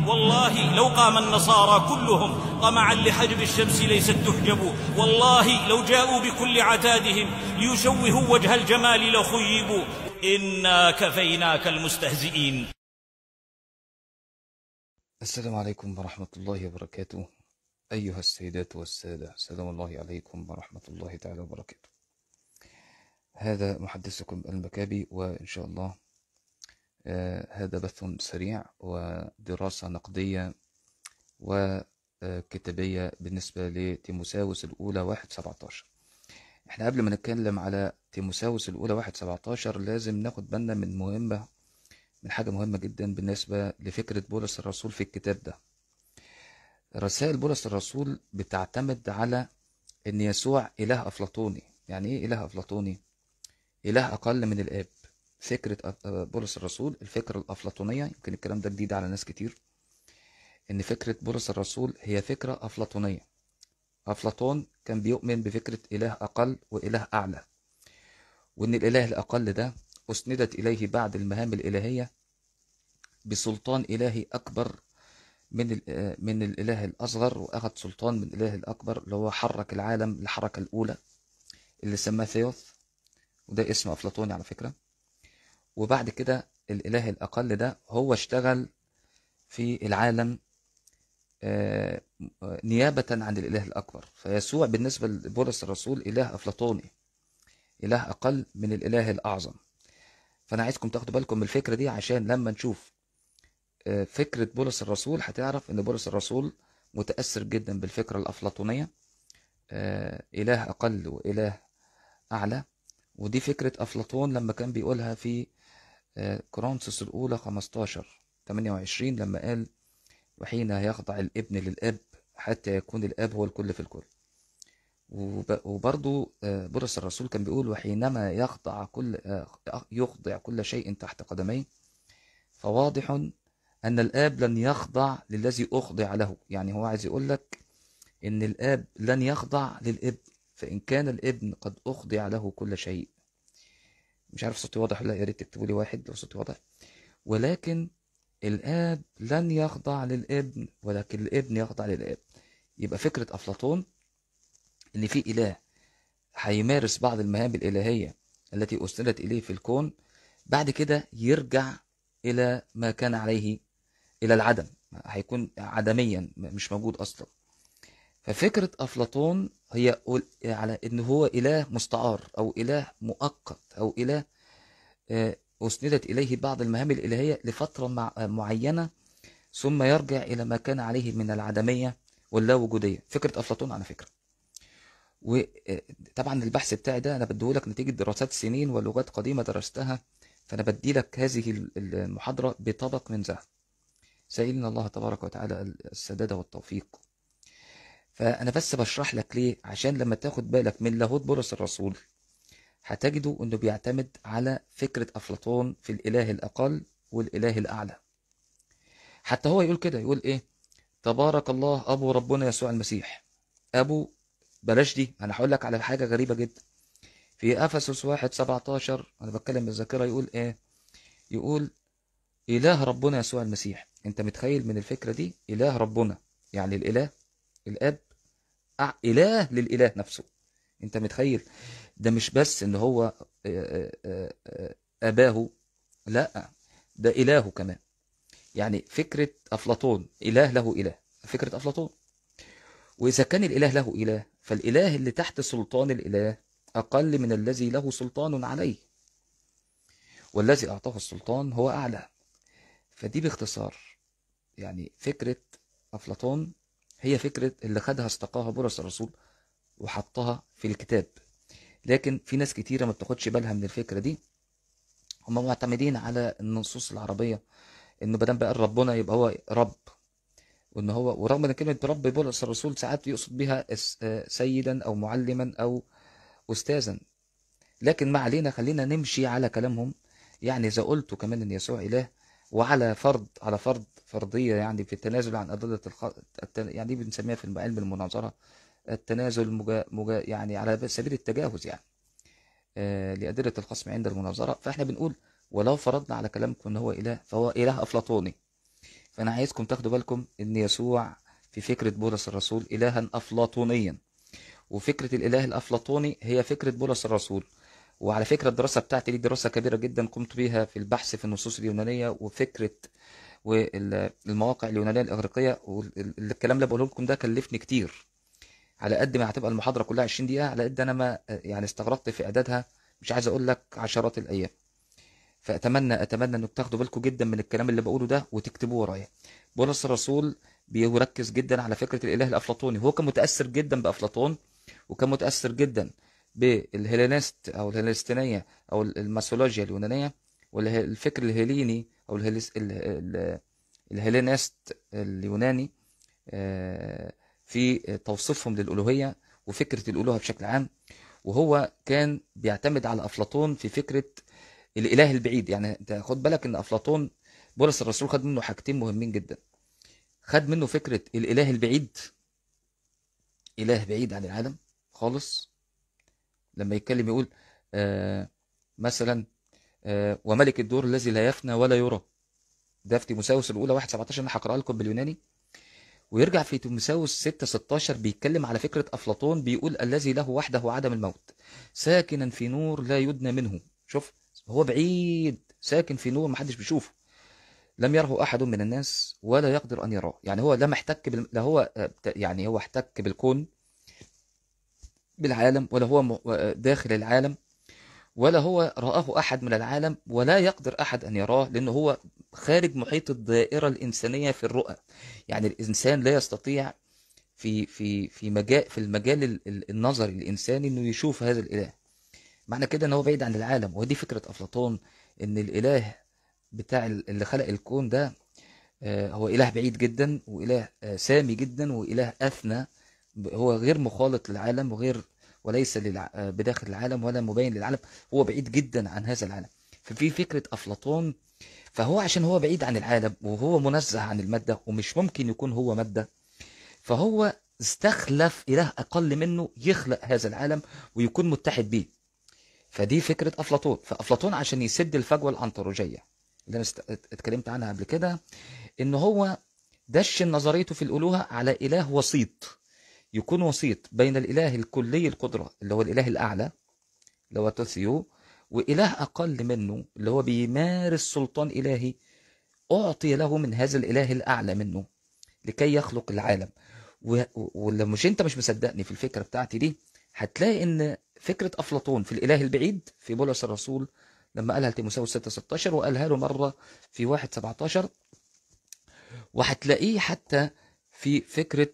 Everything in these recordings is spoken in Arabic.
والله لو قام النصارى كلهم طمعا لحجب الشمس ليست تحجب، والله لو جاءوا بكل عتادهم ليشوهوا وجه الجمال لخيبوا. إنا كفيناك المستهزئين. السلام عليكم ورحمة الله وبركاته. أيها السيدات والسادة، سلام الله عليكم ورحمة الله تعالى وبركاته. هذا محدثكم المكابي، وإن شاء الله هذا بث سريع ودراسة نقدية وكتابية بالنسبة لتيموثاوس الأولى 1:17. احنا قبل ما نتكلم على تيموثاوس الأولى 1:17 لازم ناخد بالنا من حاجة مهمة جدا بالنسبة لفكرة بولس الرسول في الكتاب ده. رسائل بولس الرسول بتعتمد على ان يسوع اله افلاطوني. يعني ايه اله افلاطوني؟ اله اقل من الاب. فكرة بولس الرسول الفكرة الافلاطونية، يمكن الكلام ده جديد على ناس كتير، ان فكرة بولس الرسول هي فكرة افلاطونية. افلاطون كان بيؤمن بفكرة اله اقل واله اعلى، وان الاله الاقل ده اسندت اليه بعض المهام الالهية بسلطان الهي اكبر من الاله الاصغر، واخذ سلطان من الاله الاكبر اللي هو حرك العالم الحركة الاولى اللي سماه ثيوث، وده اسم افلاطوني على فكرة. وبعد كده الاله الاقل ده هو اشتغل في العالم نيابة عن الاله الاكبر. فيسوع بالنسبة لبولس الرسول اله افلاطوني، اله اقل من الاله الاعظم. فانا عايزكم تاخدوا بالكم من الفكرة دي، عشان لما نشوف فكرة بولس الرسول هتعرف ان بولس الرسول متأثر جدا بالفكرة الافلاطونية، اله اقل واله اعلى. ودي فكرة افلاطون لما كان بيقولها في كورنثوس الاولى 15:28 لما قال: وحين يخضع الابن للاب حتى يكون الاب هو الكل في الكل. وبرضو بولس الرسول كان بيقول: وحينما يخضع كل شيء تحت قدميه فواضح أن الآب لن يخضع للذي أخضع له. يعني هو عايز يقول لك إن الآب لن يخضع للابن، فإن كان الابن قد أخضع له كل شيء. مش عارف صوتي واضح ولا؟ يا ريت تكتبوا لي واحد لو صوتي واضح. ولكن الآب لن يخضع للابن، ولكن الابن يخضع للآب. يبقى فكرة أفلاطون إن في إله هيمارس بعض المهام الإلهية التي أسندت إليه في الكون، بعد كده يرجع إلى ما كان عليه، إلى العدم، هيكون عدميا مش موجود أصلا. ففكرة أفلاطون هي على إن هو إله مستعار أو إله مؤقت أو إله أسندت إليه بعض المهام الإلهية لفترة معينة، ثم يرجع إلى ما كان عليه من العدمية واللا وجودية. فكرة أفلاطون على فكرة. وطبعا البحث بتاعي ده أنا بديهولك نتيجة دراسات سنين ولغات قديمة درستها، فأنا بديلك هذه المحاضرة بطبق من ذهب، سائلين الله تبارك وتعالى السداد والتوفيق. فأنا بس بشرح لك ليه، عشان لما تاخد بالك من لاهوت بولس الرسول هتجدوا أنه بيعتمد على فكرة أفلاطون في الإله الأقل والإله الأعلى. حتى هو يقول كده، يقول إيه؟ تبارك الله أبو ربنا يسوع المسيح. أبو، بلاش دي، أنا هقول لك على حاجة غريبة جدا. في أفسس 1:17 أنا بتكلم بالذاكرة، يقول إيه؟ يقول إله ربنا يسوع المسيح. أنت متخيل من الفكرة دي؟ إله ربنا يعني الإله الاب اله للاله نفسه. انت متخيل؟ ده مش بس ان هو اباه، لا، ده الهه كمان. يعني فكرة افلاطون اله له اله، فكرة افلاطون. واذا كان الاله له اله، فالاله اللي تحت سلطان الاله اقل من الذي له سلطان عليه، والذي اعطاه السلطان هو اعلى. فدي باختصار يعني فكرة افلاطون هي فكرة اللي خدها استقاها بولس الرسول وحطها في الكتاب. لكن في ناس كتيرة ما بتاخدش بالها من الفكرة دي. هم معتمدين على النصوص العربية، انه بدل بقى ربنا يبقى هو رب، وان هو، ورغم ان كلمة رب بولس الرسول ساعات يقصد بها سيدا او معلما او استاذا، لكن ما علينا، خلينا نمشي على كلامهم. يعني اذا قلت كمان ان يسوع اله، وعلى فرضية، يعني في التنازل عن أضدة يعني دي بنسميها في علم المناظرة التنازل يعني على سبيل التجاوز، يعني لأدلة الخصم عند المناظرة. فاحنا بنقول ولو فرضنا على كلامكم ان هو إله، فهو إله أفلاطوني. فأنا عايزكم تاخدوا بالكم إن يسوع في فكرة بولس الرسول إلها أفلاطونيا، وفكرة الإله الأفلاطوني هي فكرة بولس الرسول. وعلى فكرة الدراسة بتاعتي دي دراسة كبيرة جدا قمت بيها في البحث في النصوص اليونانية وفكرة والمواقع اليونانية الإغريقية، والكلام اللي بقوله لكم ده كلفني كتير. على قد ما هتبقى المحاضرة كلها 20 دقيقة، على قد أنا ما يعني استغرقت في إعدادها مش عايز أقول لك عشرات الأيام. فأتمنى إنك تاخدوا بالكم جدا من الكلام اللي بقوله ده وتكتبوه ورايا. بولس الرسول بيركز جدا على فكرة الإله الأفلاطوني. هو كان متأثر جدا بأفلاطون، وكان متأثر جدا بالهيلينست أو الهيلينستينية أو الماسولوجيا اليونانية، والفكر الهيليني أو الهيلينست اليوناني في توصيفهم للألوهية وفكرة الألوهة بشكل عام. وهو كان بيعتمد على أفلاطون في فكرة الإله البعيد. يعني انت خد بالك ان أفلاطون بولس الرسول خد منه حاجتين مهمين جدا. خد منه فكرة الإله البعيد، إله بعيد عن العالم خالص. لما يتكلم يقول مثلا وملك الدور الذي لا يفنى ولا يرى. ده في تيموثاوس الأولى 1:17، أنا هقرأها لكم باليوناني. ويرجع في تيموثاوس 6:16 بيتكلم على فكرة أفلاطون، بيقول الذي له وحده عدم الموت ساكنا في نور لا يدنى منه. شوف، هو بعيد ساكن في نور محدش بيشوفه، لم يره أحد من الناس ولا يقدر أن يراه. يعني هو لم احتك لا هو يعني هو احتك بالكون بالعالم، ولا هو داخل العالم، ولا هو رآه أحد من العالم، ولا يقدر أحد أن يراه، لأنه هو خارج محيط الدائرة الإنسانية في الرؤى. يعني الإنسان لا يستطيع في المجال النظري الإنساني إنه يشوف هذا الإله. معنى كده إن هو بعيد عن العالم. ودي فكرة أفلاطون، إن الإله بتاع اللي خلق الكون ده هو إله بعيد جدا، وإله سامي جدا، وإله أثنى. هو غير مخالط للعالم وليس بداخل العالم ولا مبين للعالم. هو بعيد جدا عن هذا العالم. ففي فكرة أفلاطون، فهو عشان هو بعيد عن العالم وهو منزه عن المادة ومش ممكن يكون هو مادة، فهو استخلف إله أقل منه يخلق هذا العالم ويكون متحد به. فدي فكرة أفلاطون. فأفلاطون عشان يسد الفجوة الأنطولوجية اللي أنا اتكلمت عنها قبل كده، إن هو دش نظريته في الألوهة على إله وسيط، يكون وسيط بين الإله الكلي القدرة اللي هو الإله الأعلى اللي هو توثيو، وإله أقل منه اللي هو بيمارس سلطان إلهي أعطي له من هذا الإله الأعلى منه لكي يخلق العالم. ولو مش أنت مش مصدقني في الفكرة بتاعتي دي، هتلاقي إن فكرة أفلاطون في الإله البعيد في بولس الرسول لما قالها لتيموثاوس 6:16، وقالها له مرة في 1:17، وهتلاقيه حتى في فكرة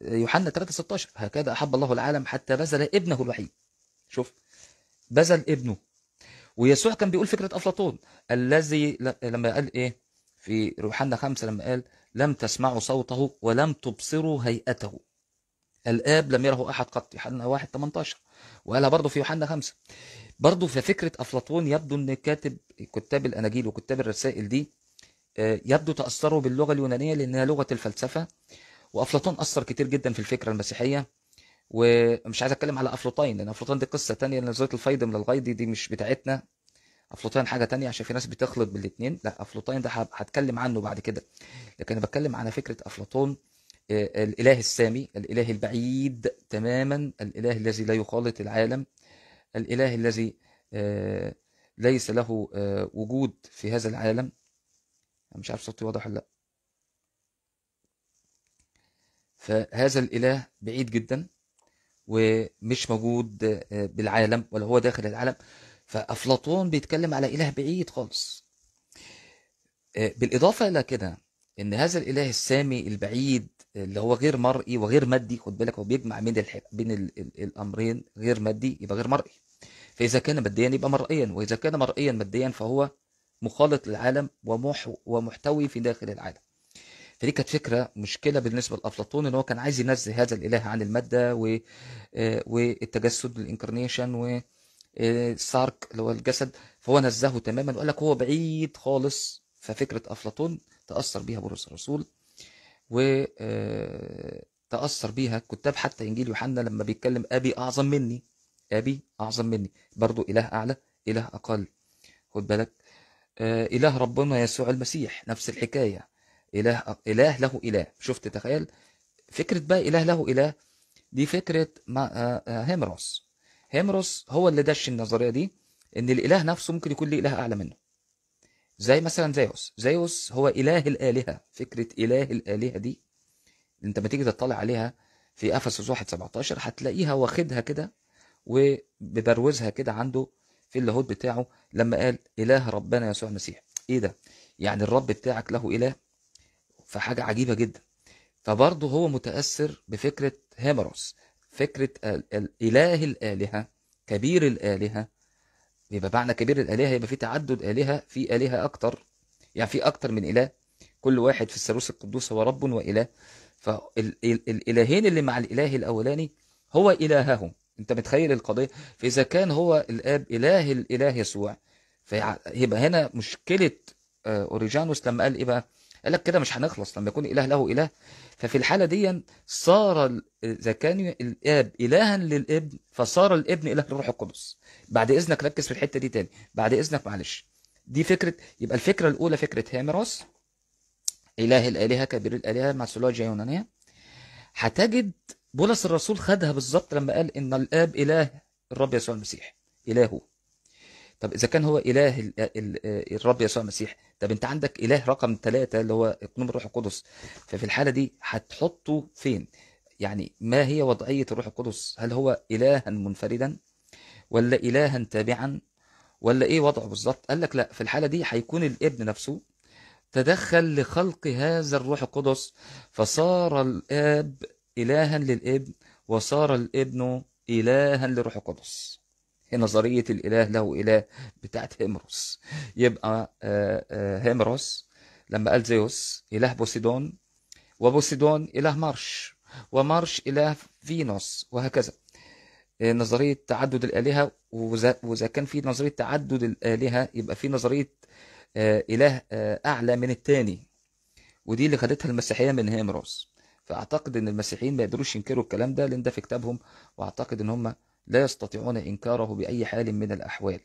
يوحنا 3:16 هكذا أحب الله العالم حتى بذل ابنه الوحيد. شوف، بذل ابنه. ويسوع كان بيقول فكرة أفلاطون الذي لما قال إيه في يوحنا 5 لما قال لم تسمعوا صوته ولم تبصروا هيئته، الآب لم يره أحد قط، يوحنا 1:18. وقالها برضه في يوحنا 5. برضه في فكرة أفلاطون يبدو أن كتاب الأناجيل وكتاب الرسائل دي يبدو تأثروا باللغة اليونانية لأنها لغة الفلسفة. وأفلاطون أثر كتير جدا في الفكرة المسيحية. ومش عايز أتكلم على أفلاطين لأن أفلاطين دي قصة تانية، نظرية الفيض من الغيض دي مش بتاعتنا. أفلاطين حاجة تانية عشان في ناس بتخلط بالاثنين. لا، أفلاطين ده هتكلم عنه بعد كده. لكن أنا بتكلم على فكرة أفلاطون الإله السامي، الإله البعيد تماما، الإله الذي لا يخالط العالم، الإله الذي ليس له وجود في هذا العالم. مش عارف صوتي واضح ولا لا. فهذا الإله بعيد جدا ومش موجود بالعالم ولا هو داخل العالم. فأفلاطون بيتكلم على إله بعيد خالص. بالإضافة إلى كده إن هذا الإله السامي البعيد اللي هو غير مرئي وغير مادي، خد بالك هو بيجمع بين الأمرين، غير مادي يبقى غير مرئي. فإذا كان ماديا يبقى مرئيا، وإذا كان مرئيا ماديا فهو مخالط للعالم ومحتوي في داخل العالم. فدي كانت فكرة مشكلة بالنسبة لأفلاطون، إن هو كان عايز ينزه هذا الإله عن المادة والتجسد الانكرنيشن والسارك اللي هو الجسد، فهو نزهه تماما وقال لك هو بعيد خالص. ففكرة أفلاطون تأثر بيها بولس الرسول، وتأثر بيها كتاب حتى إنجيل يوحنا لما بيتكلم أبي أعظم مني، أبي أعظم مني، برضو إله أعلى إله أقل. خد بالك إله ربنا يسوع المسيح نفس الحكاية، إله له إله. شفت؟ تخيل فكرة بقى إله له إله، دي فكرة هيمروس. هيمروس هو اللي دش النظرية دي، إن الإله نفسه ممكن يكون له إله أعلى منه. زي مثلا زيوس هو إله الآلهة. فكرة إله الآلهة دي انت ما تيجي تطلع عليها في افسس 1:17 هتلاقيها واخدها كده وببروزها كده عنده في اللاهوت بتاعه لما قال اله ربنا يسوع المسيح. ايه ده؟ يعني الرب بتاعك له اله؟ فحاجه عجيبه جدا. فبرضه هو متاثر بفكره هيمروس، فكره الاله الالهه، كبير الالهه. يبقى معنى كبير الالهه يبقى في تعدد الهه، في الهه اكتر، يعني في اكتر من اله، كل واحد في الثالوث القدوس هو رب واله. فالإلهين اللي مع الإله الأولاني هو إلههم. أنت متخيل القضية؟ فإذا كان هو الآب الإله يسوع، فيبقى هنا مشكلة أوريجانوس لما قال إيه بقى؟ قال لك كده مش هنخلص لما يكون إله له إله. ففي الحالة دي صار إذا كان الآب إلها للابن، فصار الابن إله للروح القدس. بعد إذنك ركز في الحتة دي تاني، بعد إذنك معلش. دي فكرة. يبقى الفكرة الأولى فكرة هيمروس، إله الآلهة، كبير الآلهة، مع الثيولوجيا اليونانية. هتجد بولس الرسول خدها بالظبط لما قال إن الآب إله الرب يسوع المسيح، إلهه. طب إذا كان هو إله الرب يسوع المسيح، طب أنت عندك إله رقم 3 اللي هو إقنوم الروح القدس. ففي الحالة دي هتحطه فين؟ يعني ما هي وضعية الروح القدس؟ هل هو إلها منفردا ولا إلها تابعا ولا إيه وضعه بالظبط؟ قال لك لا، في الحالة دي هيكون الابن نفسه تدخل لخلق هذا الروح القدس، فصار الآب إلها للابن وصار الابن إلها للروح القدس. هي نظرية الإله له إله بتاعت هيمروس. يبقى هيمروس لما قال زيوس إله بوسيدون، وبوسيدون إله مارش، ومارش إله فينوس، وهكذا. نظرية تعدد الآلهة. وإذا كان في نظرية تعدد الآلهة يبقى في نظرية إله أعلى من التاني، ودي اللي خدتها المسيحية من هيمروس. فأعتقد أن المسيحيين ما يقدروش ينكروا الكلام ده لأن ده في كتابهم، وأعتقد أن هم لا يستطيعون إنكاره بأي حال من الأحوال.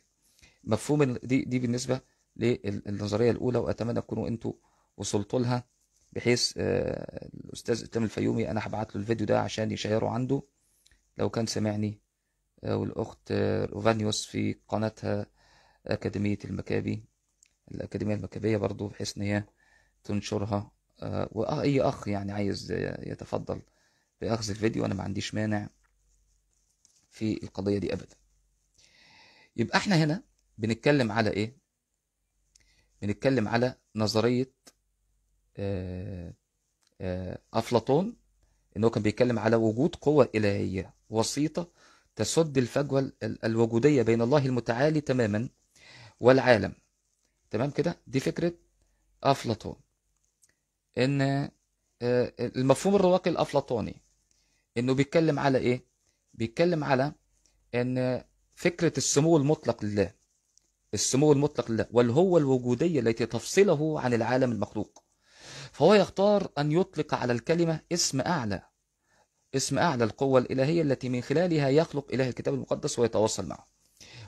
مفهوم دي بالنسبة للنظرية الأولى، وأتمنى تكونوا أنتوا وصلتوا لها، بحيث الأستاذ إسلام الفيومي أنا هبعت له الفيديو ده عشان يشيره عنده لو كان سمعني، والأخت روفانيوس في قناتها أكاديمية المكابي، الأكاديمية المكابية برضو، بحيث إن هي تنشرها. وأي أخ يعني عايز يتفضل بأخذ الفيديو، أنا ما عنديش مانع في القضية دي أبدا. يبقى احنا هنا بنتكلم على إيه؟ بنتكلم على نظرية أفلاطون، إنه كان بيتكلم على وجود قوة إلهية وسيطة تسد الفجوة الوجودية بين الله المتعالي تماما والعالم. تمام كده؟ دي فكرة أفلاطون. إن المفهوم الرواقي الأفلاطوني إنه بيتكلم على إيه؟ بيتكلم على إن فكرة السمو المطلق لله، السمو المطلق لله والهوة الوجودية التي تفصله عن العالم المخلوق. فهو يختار أن يطلق على الكلمة اسم أعلى، اسم أعلى القوة الإلهية التي من خلالها يخلق إله الكتاب المقدس ويتواصل معه.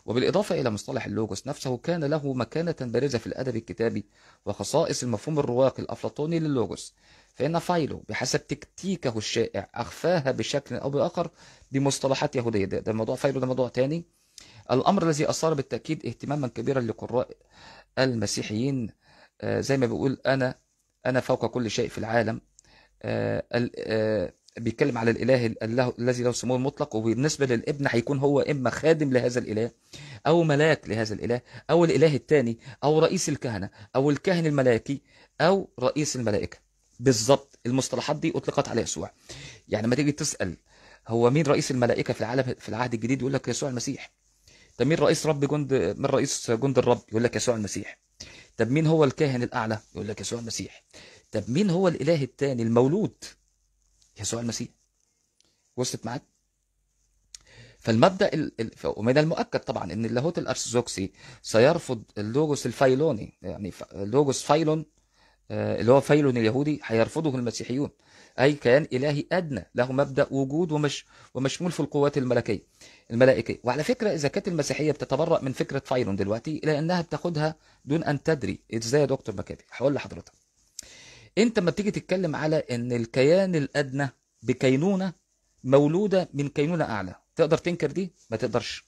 وبالإضافة إلى مصطلح اللوغوس نفسه، كان له مكانة بارزة في الأدب الكتابي وخصائص المفهوم الرواقي الأفلاطوني للوغوس. فإن فايلو بحسب تكتيكه الشائع أخفاها بشكل أو بآخر بمصطلحات يهودية. ده موضوع فايلو، ده موضوع تاني. الأمر الذي أثار بالتأكيد اهتماما كبيرا لقراء المسيحيين، زي ما بيقول أنا فوق كل شيء في العالم. بيتكلم على الإله الذي له سمو المطلق، وبالنسبة للابن هيكون هو إما خادم لهذا الإله أو ملاك لهذا الإله أو الإله الثاني أو رئيس الكهنة أو الكاهن الملاكي أو رئيس الملائكة. بالضبط المصطلحات دي أطلقت على يسوع. يعني ما تيجي تسأل هو مين رئيس الملائكة في العالم في العهد الجديد، يقول لك يسوع المسيح. طب مين رئيس من رئيس جند الرب؟ يقول لك يسوع المسيح. طب مين هو الكاهن الأعلى؟ يقول لك يسوع المسيح. طب مين هو الإله الثاني المولود؟ يسوع المسيح. وصلت معاك؟ فالمبدأ ومن المؤكد طبعا ان اللاهوت الارثوذكسي سيرفض اللوغوس الفايلوني، يعني اللوغوس فايلون اللي هو فايلون اليهودي هيرفضه المسيحيون، اي كيان الهي ادنى له مبدأ وجود ومشمول في القوات الملائكيه. وعلى فكره اذا كانت المسيحيه بتتبرأ من فكره فايلون دلوقتي، الا انها بتاخدها دون ان تدري. ازاي يا دكتور مكابي؟ هقول لحضرتك. انت ما بتيجي تتكلم على ان الكيان الادنى بكينونة مولودة من كينونة اعلى، تقدر تنكر دي؟ ما تقدرش.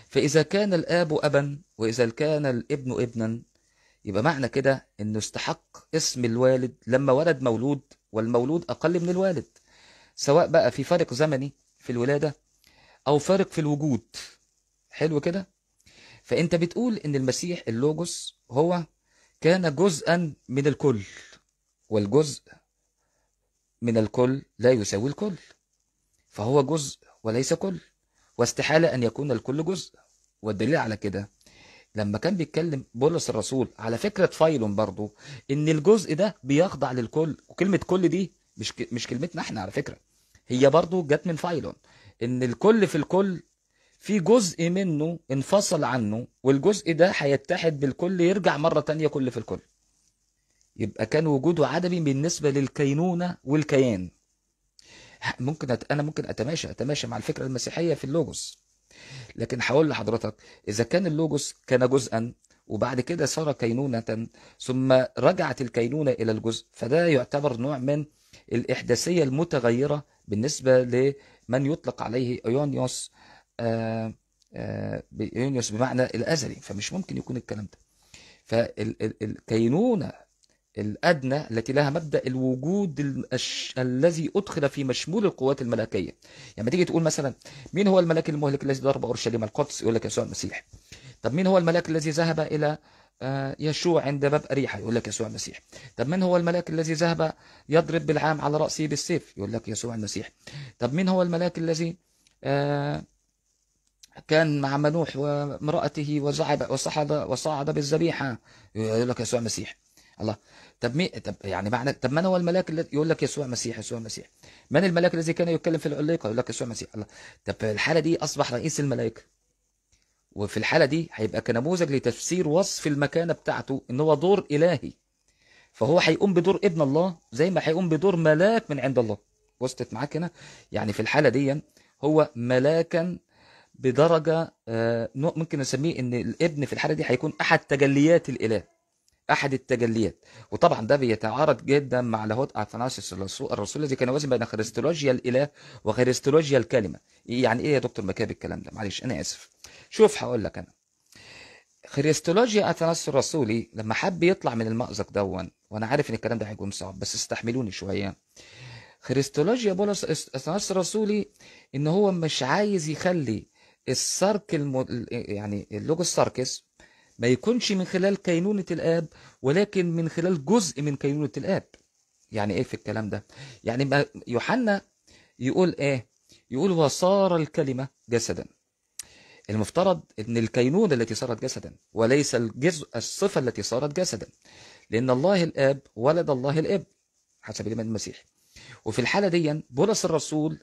فاذا كان الاب ابا واذا كان الابن ابنا، يبقى معنى كده انه استحق اسم الوالد لما ولد مولود، والمولود اقل من الوالد، سواء بقى في فارق زمني في الولادة او فارق في الوجود. حلو كده. فانت بتقول ان المسيح اللوجوس هو كان جزءا من الكل، والجزء من الكل لا يساوي الكل، فهو جزء وليس كل، واستحالة أن يكون الكل جزء. والدليل على كده لما كان بيتكلم بولس الرسول على فكرة فايلون برضو، إن الجزء ده بيخضع للكل. وكلمة كل دي مش كلمتنا احنا على فكرة، هي برضو جت من فايلون، إن الكل في الكل في جزء منه انفصل عنه، والجزء ده هيتحد بالكل، يرجع مرة تانية كل في الكل. يبقى كان وجوده عدمي بالنسبة للكينونة والكيان. انا ممكن اتماشى مع الفكره المسيحيه في اللوجوس، لكن هقول لحضرتك اذا كان اللوجوس كان جزءا وبعد كده صار كينونه ثم رجعت الكينونه الى الجزء، فده يعتبر نوع من الاحداثيه المتغيره بالنسبه لمن يطلق عليه ايونيوس. ايونيوس بمعنى الازلي، فمش ممكن يكون الكلام ده. فالكينونه الأدنى التي لها مبدأ الوجود الذي أدخل في مشمول القوات الملكية. يعني ما تيجي تقول مثلا مين هو الملاك المهلك الذي ضرب أورشليم القدس؟ يقول لك يسوع المسيح. طب مين هو الملاك الذي ذهب إلى يشوع عند باب أريحة؟ يقول لك يسوع المسيح. طب من هو الملاك الذي ذهب يضرب بالعام على رأسه بالسيف؟ يقول لك يسوع المسيح. طب مين هو الملاك الذي كان مع منوح وامرأته وصعد بالذبيحة؟ يقول لك يسوع المسيح. الله. طب يعني معنى، طب من هو الملاك الذي؟ يقول لك يسوع المسيح. يسوع المسيح. من الملاك الذي كان يتكلم في العليقة؟ يقول لك يسوع المسيح. الله. طب في الحالة دي أصبح رئيس الملائكة، وفي الحالة دي هيبقى كنموذج لتفسير وصف المكانة بتاعته إن هو دور إلهي، فهو هيقوم بدور ابن الله زي ما هيقوم بدور ملاك من عند الله. وصلت معاك هنا؟ يعني في الحالة دي هو ملاكا بدرجة ممكن نسميه ان الابن في الحالة دي هيكون احد تجليات الاله، احد التجليات. وطبعا ده بيتعارض جدا مع لاهوت اثناسيوس الرسول الذي كان وازن بين خريستولوجيا الاله وخريستولوجيا الكلمة. يعني ايه يا دكتور مكابي الكلام ده؟ معلش انا اسف. شوف هقول لك انا، خريستولوجيا اثناسيوس الرسولي لما حب يطلع من المأزق دون، وانا عارف ان الكلام ده هيكون صعب بس استحملوني شوية. خريستولوجيا بولس اثناسيوس الرسولي ان هو مش عايز يخلي السارك يعني اللوجوس ساركس ما يكونش من خلال كينونة الآب، ولكن من خلال جزء من كينونة الآب. يعني ايه في الكلام ده؟ يعني ما يوحنا يقول ايه؟ يقول وصار الكلمة جسدا. المفترض ان الكينونة التي صارت جسدا وليس الجزء الصفة التي صارت جسدا، لان الله الآب ولد الله الابن حسب الإيمان المسيحي. وفي الحالة دي بولس الرسول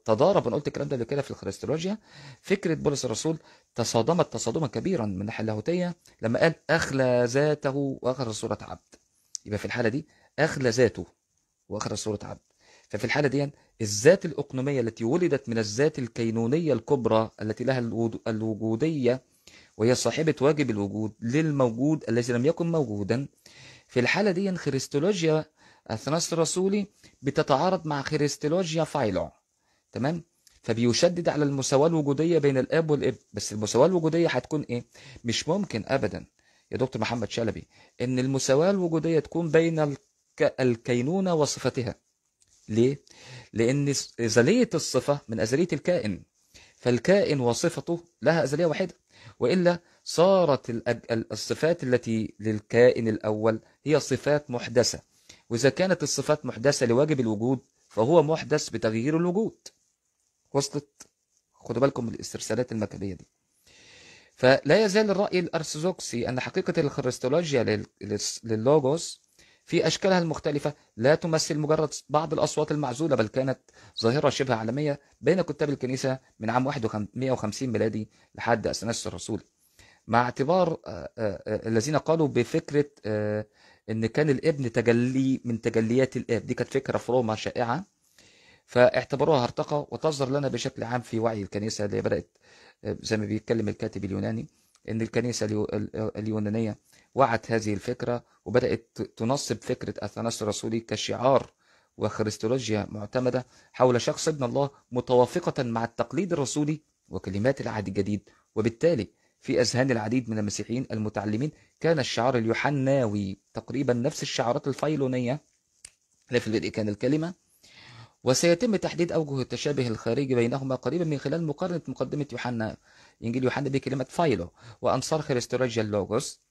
تضارب، انا قلت الكلام ده قبل كده في الخريستولوجيا، فكره بولس الرسول تصادمت تصادما كبيرا من الناحيه اللاهوتيه لما قال اخلى ذاته واخذ صوره عبد. يبقى في الحاله دي اخلى ذاته واخذ صوره عبد. ففي الحاله دي الذات الاقنوميه التي ولدت من الذات الكينونيه الكبرى التي لها الوجوديه، وهي صاحبه واجب الوجود للموجود الذي لم يكن موجودا، في الحاله دي خريستولوجيا اثناسيوس الرسولي بتتعارض مع خريستولوجيا فايلون. تمام؟ فبيشدد على المساواة الوجودية بين الاب والابن. بس المساواة الوجودية هتكون ايه؟ مش ممكن ابدا يا دكتور محمد شلبي ان المساواة الوجودية تكون بين الكينونة وصفتها. ليه؟ لان ازلية الصفة من ازلية الكائن، فالكائن وصفته لها ازلية واحدة، وإلا صارت الصفات التي للكائن الأول هي صفات محدثة. وإذا كانت الصفات محدثة لواجب الوجود فهو محدث بتغيير الوجود. وصلت؟ خدوا بالكم من الاسترسالات المكابية دي. فلا يزال الرأي الأرثوذكسي أن حقيقة الخريستولوجيا لللوغوس في أشكالها المختلفة لا تمثل مجرد بعض الأصوات المعزولة، بل كانت ظاهرة شبه عالمية بين كتاب الكنيسة من عام 150 ميلادي لحد أثناسيوس الرسول، مع اعتبار الذين قالوا بفكرة ان كان الابن تجلي من تجليات الاب. دي كانت فكرة في روما شائعة، فاعتبروها هرطقة وتظهر لنا بشكل عام في وعي الكنيسة اللي بدأت زي ما بيتكلم الكاتب اليوناني ان الكنيسة اليونانية وعت هذه الفكرة وبدأت تنصب فكرة أثناس الرسولي كشعار وخريستولوجيا معتمدة حول شخص ابن الله متوافقة مع التقليد الرسولي وكلمات العهد الجديد. وبالتالي في أذهان العديد من المسيحيين المتعلمين كان الشعار اليوحناوي تقريبا نفس الشعارات الفيلونية اللي في البدء كان الكلمة، وسيتم تحديد أوجه التشابه الخارجي بينهما قريبا من خلال مقارنة مقدمة يوحنا إنجيل يوحنا بكلمة فايلو وأنصار خريستولوجيا اللوغوس.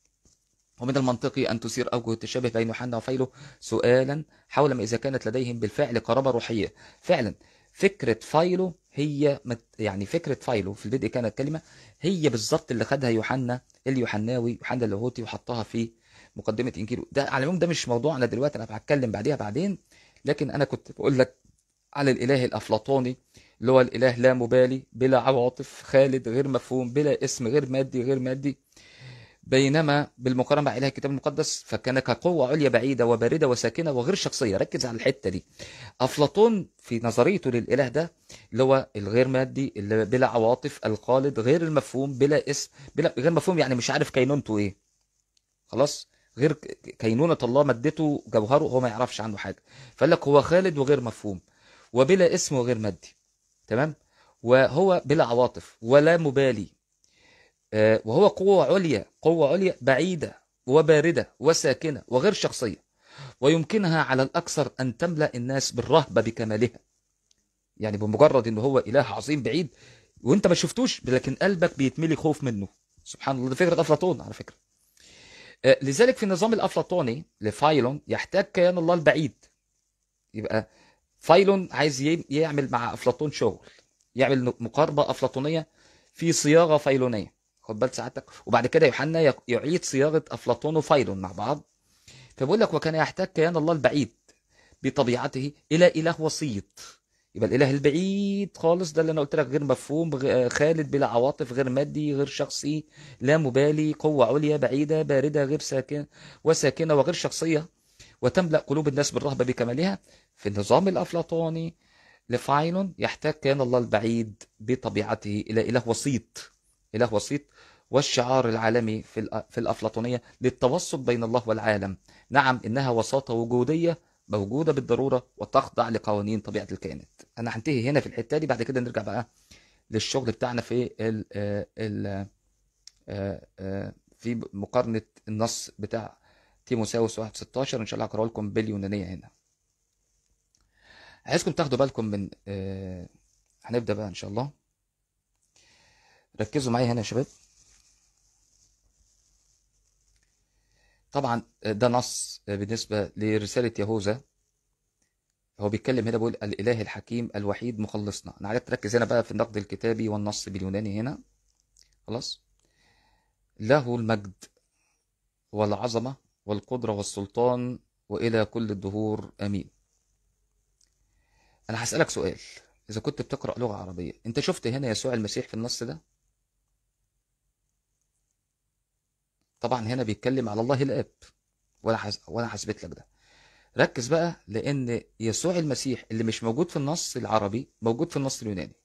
ومن المنطقي أن تثير أوجه التشابه بين يوحنا وفايلو سؤالا حول ما إذا كانت لديهم بالفعل قرابة روحية. فعلا فكرة فايلو هي يعني فكرة فايلو في البدء كانت كلمة هي بالظبط اللي خدها يوحنا اليوحناوي يوحنا اللاهوتي وحطها في مقدمة إنجيله. ده على العموم ده مش موضوعنا دلوقتي، أنا هتكلم بعديها بعدين، لكن أنا كنت بقول لك على الإله الأفلاطوني اللي هو الإله لا مبالي بلا عواطف خالد غير مفهوم بلا اسم غير مادي، بينما بالمقارنة مع إله الكتاب المقدس فكان كقوة عليا بعيدة وباردة وساكنة وغير شخصية. ركز على الحتة دي. أفلاطون في نظريته للإله ده اللي هو الغير مادي اللي بلا عواطف الخالد غير المفهوم بلا اسم غير مفهوم، يعني مش عارف كينونته إيه، خلاص، غير كينونة الله مادته جوهره هو ما يعرفش عنه حاجة، فقال لك هو خالد وغير مفهوم وبلا اسم وغير مادي، تمام، وهو بلا عواطف ولا مبالي، وهو قوة عليا بعيدة وباردة وساكنة وغير شخصية، ويمكنها على الأكثر أن تملأ الناس بالرهبة بكمالها. يعني بمجرد أنه هو إله عظيم بعيد وانت ما شفتوش لكن قلبك بيتملي خوف منه. سبحان الله، دي فكرة أفلاطون على فكرة. لذلك في النظام الأفلاطوني لفايلون يحتاج كيان الله البعيد. يبقى فايلون عايز يعمل مع أفلاطون شغل، يعمل مقاربة أفلاطونية في صياغة فايلونية، خد بال ساعتك، وبعد كده يوحنا يعيد صياغة أفلاطون وفايلون مع بعض. فبقول لك وكان يحتاج كيان الله البعيد بطبيعته إلى إله وسيط. يبقى الإله البعيد خالص ده اللي أنا قلت لك غير مفهوم خالد بلا عواطف غير مادي غير شخصي لا مبالي قوة عليا بعيدة باردة غير ساكنة وغير شخصية وتملأ قلوب الناس بالرهبة بكمالها. في النظام الأفلاطوني لفايلون يحتاج كيان الله البعيد بطبيعته إلى إله وسيط. والشعار العالمي في الأفلاطونية للتوسط بين الله والعالم. نعم إنها وساطة وجودية موجودة بالضرورة وتخضع لقوانين طبيعة الكائنات. أنا هنتهي هنا في الحتة دي، بعد كده نرجع بقى للشغل بتاعنا في في مقارنة النص بتاع تيموثاوس 1:16. إن شاء الله هقرأ لكم باليونانية هنا. عايزكم تاخدوا بالكم من هنبدأ بقى إن شاء الله. ركزوا معايا هنا يا شباب. طبعا ده نص بالنسبة لرسالة يهوذا، هو بيتكلم هنا بيقول الإله الحكيم الوحيد مخلصنا. أنا عايزك تركز هنا بقى في النقد الكتابي والنص باليوناني هنا، خلاص. له المجد والعظمة والقدرة والسلطان وإلى كل الدهور آمين. أنا هسألك سؤال، إذا كنت بتقرأ لغة عربية أنت شفت هنا يسوع المسيح في النص ده؟ طبعا هنا بيتكلم على الله الآب، وأنا هثبت لك ده. ركز بقى، لأن يسوع المسيح اللي مش موجود في النص العربي موجود في النص اليوناني.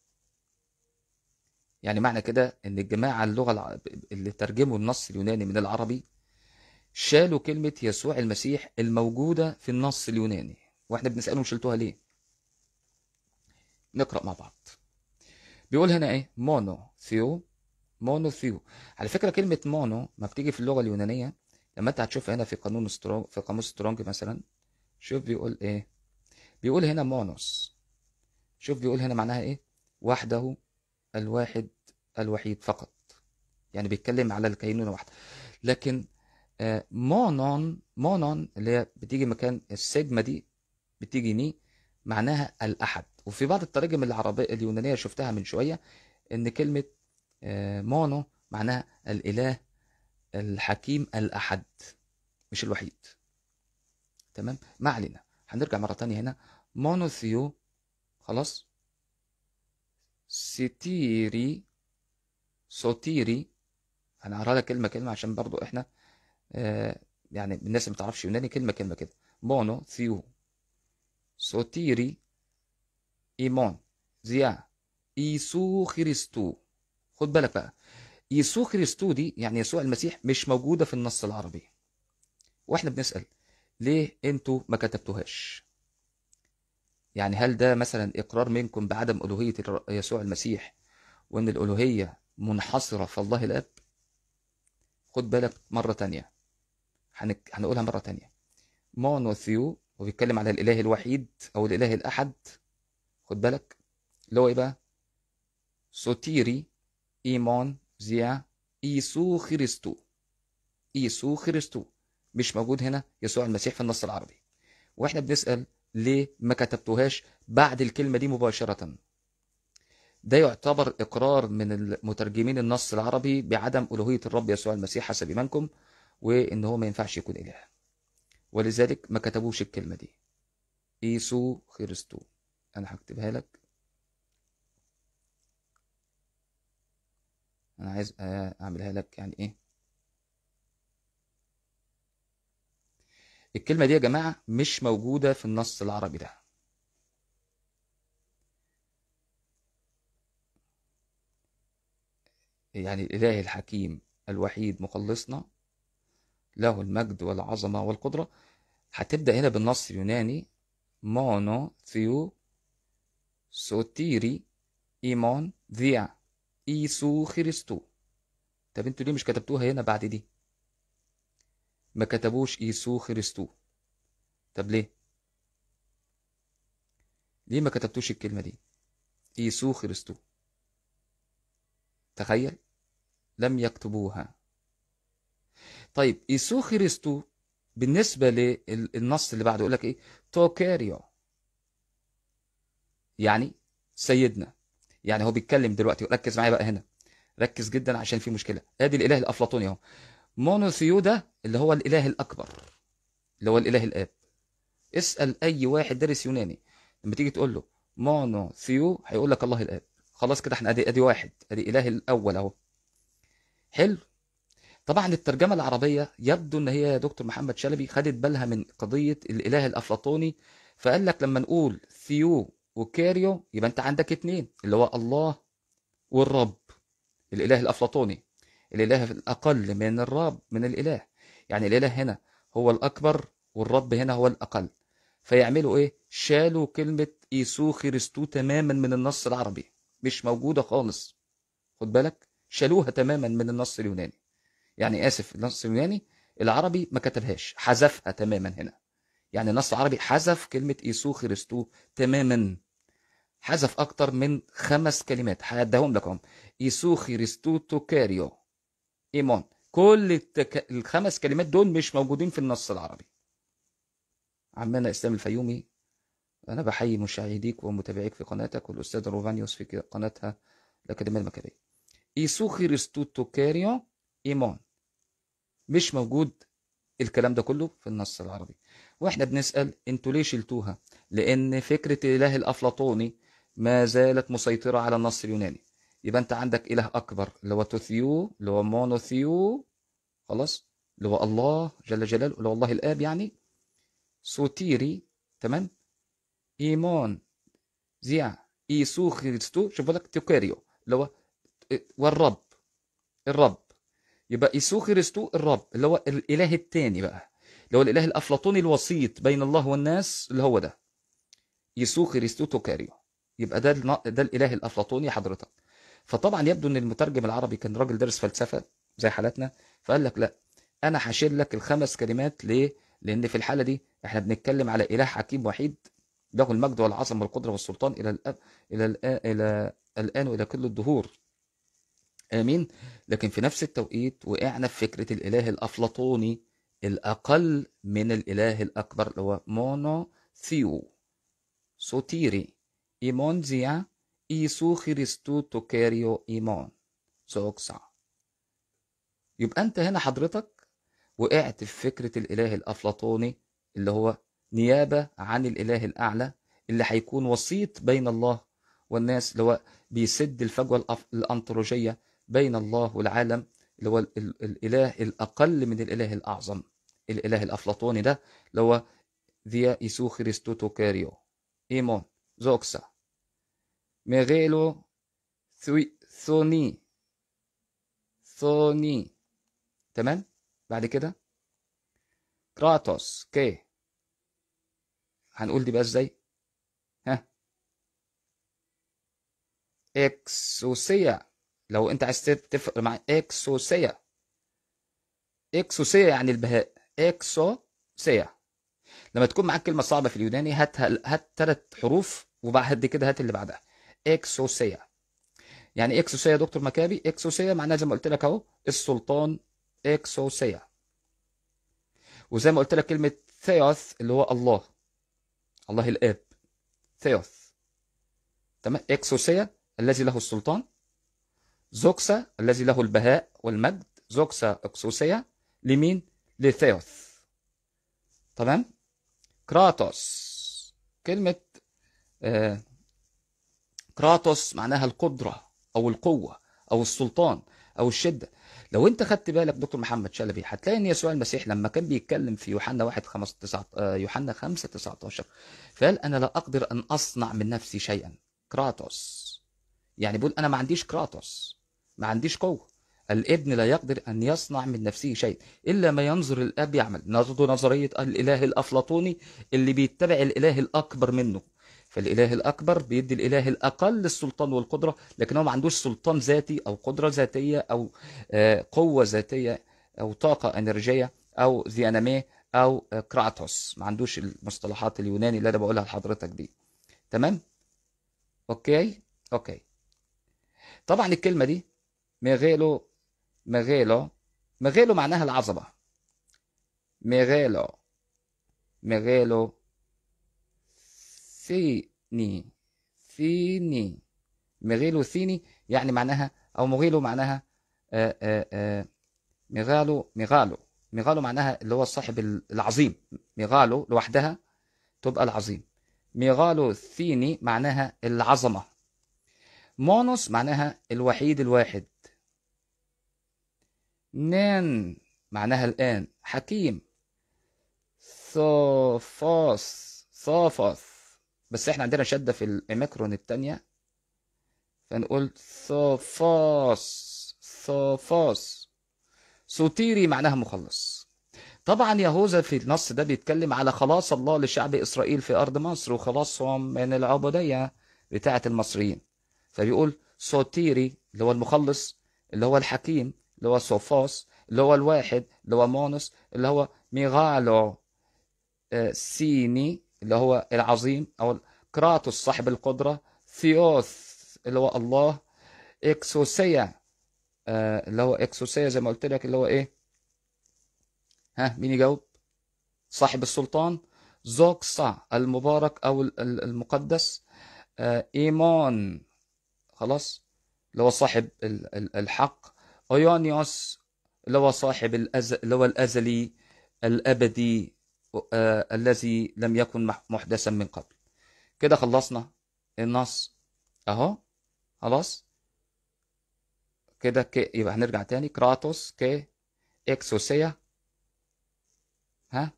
يعني معنى كده إن الجماعة اللغة اللي ترجموا النص اليوناني من العربي شالوا كلمة يسوع المسيح الموجودة في النص اليوناني، واحنا بنسألهم شلتوها ليه؟ نقرأ مع بعض. بيقول هنا ايه؟ مونو ثيو. على فكرة كلمة مونو ما بتيجي في اللغة اليونانية، لما انت هتشوفها هنا في قاموس سترونج مثلا، شوف بيقول ايه؟ بيقول هنا مونوس. شوف بيقول هنا معناها ايه؟ وحده، الواحد، الوحيد فقط. يعني بيتكلم على الكينونة واحدة. لكن مونون اللي هي بتيجي مكان السجمة دي بتيجي ني، معناها الأحد. وفي بعض التراجم العربية اليونانية شفتها من شوية إن كلمة مونو معناها الإله الحكيم الأحد مش الوحيد. تمام، ما علينا. هنرجع مرة تانية هنا. مونوثيو، خلاص. سوتيري. أنا هقرا لك كلمة عشان برضو إحنا يعني الناس اللي ما تعرفش يوناني كلمة كده. مونو ثيو سوتيري إيمون زيا إيسو خريستو. خد بالك بقى، يسوع خريستو دي يعني يسوع المسيح مش موجودة في النص العربي. واحنا بنسأل ليه انتوا ما كتبتوهاش؟ يعني هل ده مثلا اقرار منكم بعدم الوهية يسوع المسيح، وان الالوهية منحصرة في الله الاب؟ خد بالك مرة تانية، هنقولها مرة تانية. مونوثيو وبيتكلم على الاله الوحيد او الاله الاحد. خد بالك اللي هو ايه بقى؟ سوتيري ايمون زيا ايسو خريستو. ايسو خريستو مش موجود هنا يسوع المسيح في النص العربي. واحنا بنسأل ليه ما كتبتوهاش بعد الكلمة دي مباشرة؟ ده يعتبر إقرار من المترجمين النص العربي بعدم ألوهية الرب يسوع المسيح حسب إيمانكم، وإن هو ما ينفعش يكون إله، ولذلك ما كتبوش الكلمة دي إيسو خريستو. أنا هكتبها لك، أنا عايز أعملها لك يعني إيه. الكلمة دي يا جماعة مش موجودة في النص العربي ده. يعني الإله الحكيم الوحيد مخلصنا له المجد والعظمة والقدرة، هتبدأ هنا بالنص اليوناني مونو ثيو سوتيري ايمون ذيا ايسو خريستو. طب انتوا ليه مش كتبتوها هنا بعد دي؟ ما كتبوش ايسو خريستو. طب ليه ما كتبتوش الكلمة دي ايسو خريستو؟ تخيل، لم يكتبوها. طيب ايسو خريستو بالنسبة للنص اللي بعده يقول لك ايه؟ توكاريو، يعني سيدنا. يعني هو بيتكلم دلوقتي، ركز معايا بقى هنا، ركز جدا عشان في مشكلة. ادي الاله الافلاطوني اهو، مونوثيو ده اللي هو الاله الاكبر، اللي هو الاله الاب. اسال اي واحد دارس يوناني، لما تيجي تقول له مونوثيو هيقول لك الله الاب. خلاص كده احنا ادي واحد، ادي اله الاول اهو. حلو. طبعا الترجمه العربيه يبدو ان هي يا دكتور محمد شلبي خدت بالها من قضيه الاله الافلاطوني، فقال لك لما نقول ثيو وكاريو يبقى انت عندك اتنين، اللي هو الله والرب. الاله الافلاطوني الاله الاقل من الرب من الاله، يعني الاله هنا هو الاكبر والرب هنا هو الاقل. فيعملوا ايه؟ شالوا كلمه ايسو خريستو تماما من النص العربي، مش موجوده خالص. خد بالك، شالوها تماما من النص اليوناني. يعني اسف، النص اليوناني العربي ما كتبهاش، حذفها تماما هنا. يعني النص العربي حذف كلمه ايسو خريستو تماما، حذف اكتر من 5 كلمات هعدهم لكم. ايسو خريستو توكاريو ايمون، كل ال5 كلمات دول مش موجودين في النص العربي. عمنا اسلام الفيومي، انا بحيي مشاهديك ومتابعيك في قناتك، والاستاذ روفانيوس في قناتها الاكاديميه المكاريه. ايسو خريستو توكاريو ايمون، مش موجود الكلام ده كله في النص العربي. واحنا بنسال انتوا ليه شلتوها؟ لان فكره الاله الافلاطوني ما زالت مسيطره على النص اليوناني. يبقى انت عندك اله اكبر اللي هو توثيو، اللي هو مونوثيو، خلاص، اللي هو الله جل جلاله، اللي هو الله الاب يعني. سوتيري، تمام، ايمون زيا ايسو خريستو، شوف لك توكاريو اللي هو والرب، الرب. يبقى ايسو خريستو الرب اللي هو الاله الثاني بقى، اللي هو الاله الافلاطوني الوسيط بين الله والناس، اللي هو ده يسوع خريستو توكاريو. يبقى ده الاله الافلاطوني حضرتك. فطبعا يبدو ان المترجم العربي كان راجل دارس فلسفه زي حالتنا، فقال لك لا، انا هشيل لك ال5 كلمات. ليه؟ لان في الحاله دي احنا بنتكلم على اله حكيم وحيد له المجد والعظمه والقدره والسلطان الى الاب، الى الان والى كل الدهور، امين. لكن في نفس التوقيت وقعنا في فكره الاله الافلاطوني الاقل من الاله الاكبر اللي هو مونو ثيو سوتيري ايمون زيا ايسو خريستو توكاريو ايمون سوكسا. يبقى انت هنا حضرتك وقعت في فكره الاله الافلاطوني اللي هو نيابه عن الاله الاعلى، اللي هيكون وسيط بين الله والناس، اللي هو بيسد الفجوه الانطولوجيه بين الله والعالم، اللي هو الاله الاقل من الاله الاعظم. الاله الافلاطوني ده اللي هو ذيا ايسو خريستو توكاريو ايمون زوكسا ميغيلو ثوني ثوني. تمام. بعد كده كراتوس كي، هنقول دي بقى ازاي؟ ها، اكسوسيا. لو انت عايز تفرق مع اكسوسيا، اكسوسيا يعني البهاء، اكسوسيا. لما تكون معاك كلمه صعبه في اليوناني هات 3 حروف وبعد كده هات اللي بعدها. اكسوسيا يعني اكسوسيا يا دكتور مكابي، اكسوسيا معناها زي ما قلت لك اهو السلطان، اكسوسيا. وزي ما قلت لك كلمه ثيوث اللي هو الله، الله الاب، ثيوث. تمام. اكسوسيا الذي له السلطان، زوكسا الذي له البهاء والمجد، زوكسا اكسوسيا لمين؟ لثيوث. تمام. كراتوس، كلمة كراتوس معناها القدرة أو القوة أو السلطان أو الشدة. لو أنت خدت بالك دكتور محمد شلبي هتلاقي إن يسوع المسيح لما كان بيتكلم في يوحنا 5:19 فقال أنا لا أقدر أن أصنع من نفسي شيئا. كراتوس يعني بيقول أنا ما عنديش كراتوس، ما عنديش قوة. الابن لا يقدر أن يصنع من نفسه شيء إلا ما ينظر الأب يعمل. نظرية الإله الأفلاطوني اللي بيتبع الإله الأكبر منه. فالإله الأكبر بيدي الإله الأقل السلطان والقدرة، لكن هو ما عندوش سلطان ذاتي أو قدرة ذاتية أو قوة ذاتية أو طاقة إنرجية أو ذيانامي أو كراتوس. ما عندوش المصطلحات اليوناني اللي أنا بقولها لحضرتك دي. تمام؟ أوكي؟ أوكي. طبعا الكلمة دي ميغيلو، ميغيلو معناها العظمة. ميغيلو ثيني، ميغيلو ثيني يعني معناها، أو مغيلو معناها ميغالو معناها اللي هو الصاحب العظيم. ميغالو لوحدها تبقى العظيم. ميغالو ثيني معناها العظمة. مونوس معناها الوحيد الواحد. نين معناها الآن، حكيم. صافوس بس احنا عندنا شدة في الإميكرون التانية فنقول صافوس. سوتيري معناها مخلص. طبعا يهوذا في النص ده بيتكلم على خلاص الله لشعب إسرائيل في أرض مصر وخلاصهم من العبودية بتاعة المصريين. فبيقول سوتيري اللي هو المخلص، اللي هو الحكيم، اللي هو صوفوس، اللي هو الواحد، اللي هو مونوس، اللي هو ميغالو سيني اللي هو العظيم أو كراتوس صاحب القدرة، ثيوث اللي هو الله، إكسوسيا اللي هو إكسوسيا زي ما قلت لك اللي هو إيه؟ ها مين يجاوب؟ صاحب السلطان. زوكسا المبارك أو المقدس. إيمون خلاص اللي هو صاحب الحق. أيونيوس اللي هو صاحب اللي هو الأزلي الأبدي الذي لم يكن محدثا من قبل. كده خلصنا النص اهو. خلاص كده يبقى هنرجع تاني. كراتوس كي، اكسوسيا، ها،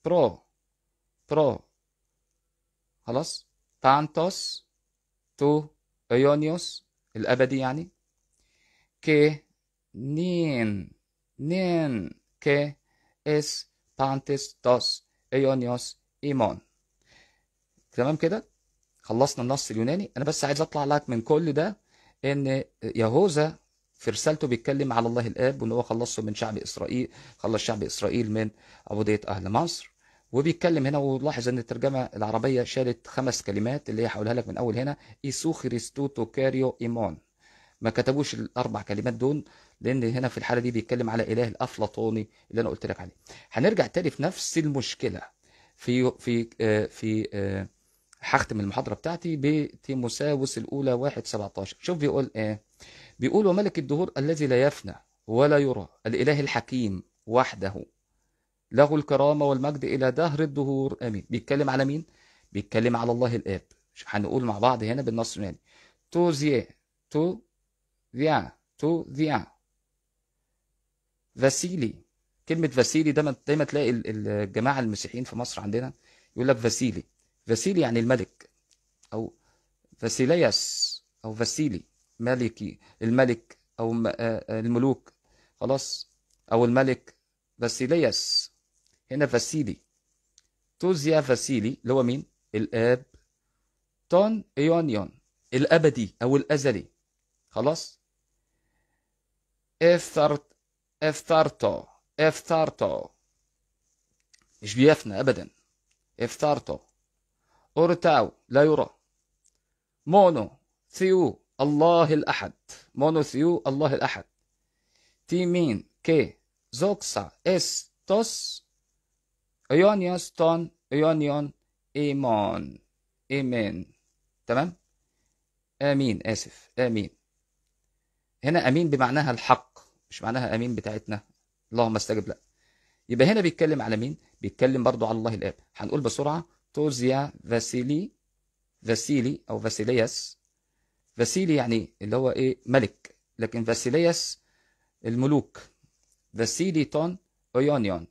برو خلاص، بانتوس تو، ايونيوس الابدي يعني، كي نين كي اس بانتس توس ايونيوس ايمون. تمام كده خلصنا النص اليوناني. انا بس عايز اطلع لك من كل ده ان يهوذا في رسالته بيتكلم على الله الاب وان هو خلصه من شعب اسرائيل، خلص شعب اسرائيل من عبوديه اهل مصر. وبيتكلم هنا، ولاحظ ان الترجمه العربيه شالت 5 كلمات اللي هي هقولها لك من اول هنا، ايسو خريستو توكاريو ايمون. ما كتبوش ال4 كلمات دول لان هنا في الحاله دي بيتكلم على اله الافلاطوني اللي انا قلت لك عليه. هنرجع تاني في نفس المشكله في هختم المحاضرة بتاعتي بتيموساوس الأولى 1:17. شوف بيقول إيه؟ بيقول وملك الدهور الذي لا يفنى ولا يرى، الإله الحكيم وحده، له الكرامة والمجد إلى دهر الدهور آمين. بيتكلم على مين؟ بيتكلم على الله الآب. هنقول مع بعض هنا بالنص اليوناني. تو ذيا فاسيلي. كلمة فاسيلي دايما تلاقي الجماعة المسيحيين في مصر عندنا يقول لك فاسيلي. فاسيلي يعني الملك، أو فاسيلياس أو فاسيلي ملكي، الملك أو الملوك خلاص، أو الملك فاسيلياس. هنا فاسيلي، توزيا فاسيلي اللي هو مين؟ الآب. تون ايونيون الأبدي أو الأزلي. خلاص. افترتو، افترتو مش بيفنى أبدا. افترتو. أورتاو لا يرى. مونو ثيو الله الأحد، مونو ثيو الله الأحد. تيمين كي زوكسا استوس ايونيوس تون ايونيون ايمون، ايمين. تمام. امين، اسف، امين. هنا امين بمعناها الحق، مش معناها امين بتاعتنا اللهم استجب. لا، يبقى هنا بيتكلم على مين؟ بيتكلم برضو على الله الاب. هنقول بسرعه: توزيا فاسيلي، فاسيلي او فاسيلياس. فاسيلي يعني اللي هو ايه؟ ملك، لكن فاسيلياس الملوك. فاسيلي تون ايونيون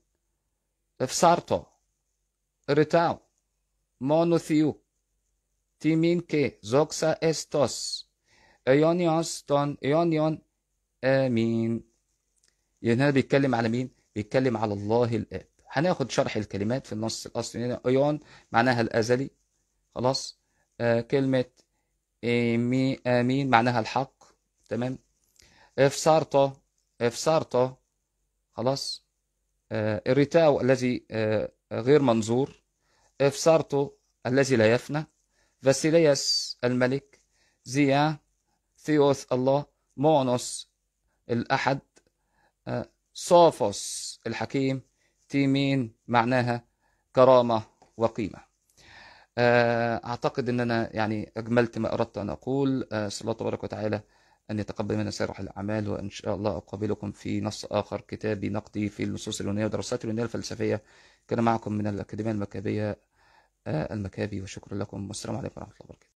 افسارتو ريتاو مونوثيو تيمين كي زوكسا استوس ايونيوس تون ايونيون امين. يعني هنا بيتكلم على مين؟ بيتكلم على الله الاب. هناخد شرح الكلمات في النص الاصلي. هنا ايون معناها الازلي. خلاص. كلمه امين معناها الحق. تمام. افسارتو، افسارتو. خلاص. الريتاو الذي غير منظور. افسارتو الذي لا يفنى. فاسيلياس الملك. زيا ثيوث الله. مونوس الأحد. صوفوس الحكيم. تيمين معناها كرامة وقيمة. أعتقد أن أنا يعني أجملت ما أردت أن أقول. أسأل الله تبارك وتعالى أن يتقبل منا سائر الأعمال، وإن شاء الله أقابلكم في نص آخر كتابي نقدي في النصوص اليونانية ودراسات اليونانية الفلسفية. كان معكم من الأكاديمية المكابية المكابي، وشكرا لكم، والسلام عليكم ورحمة الله وبركاته.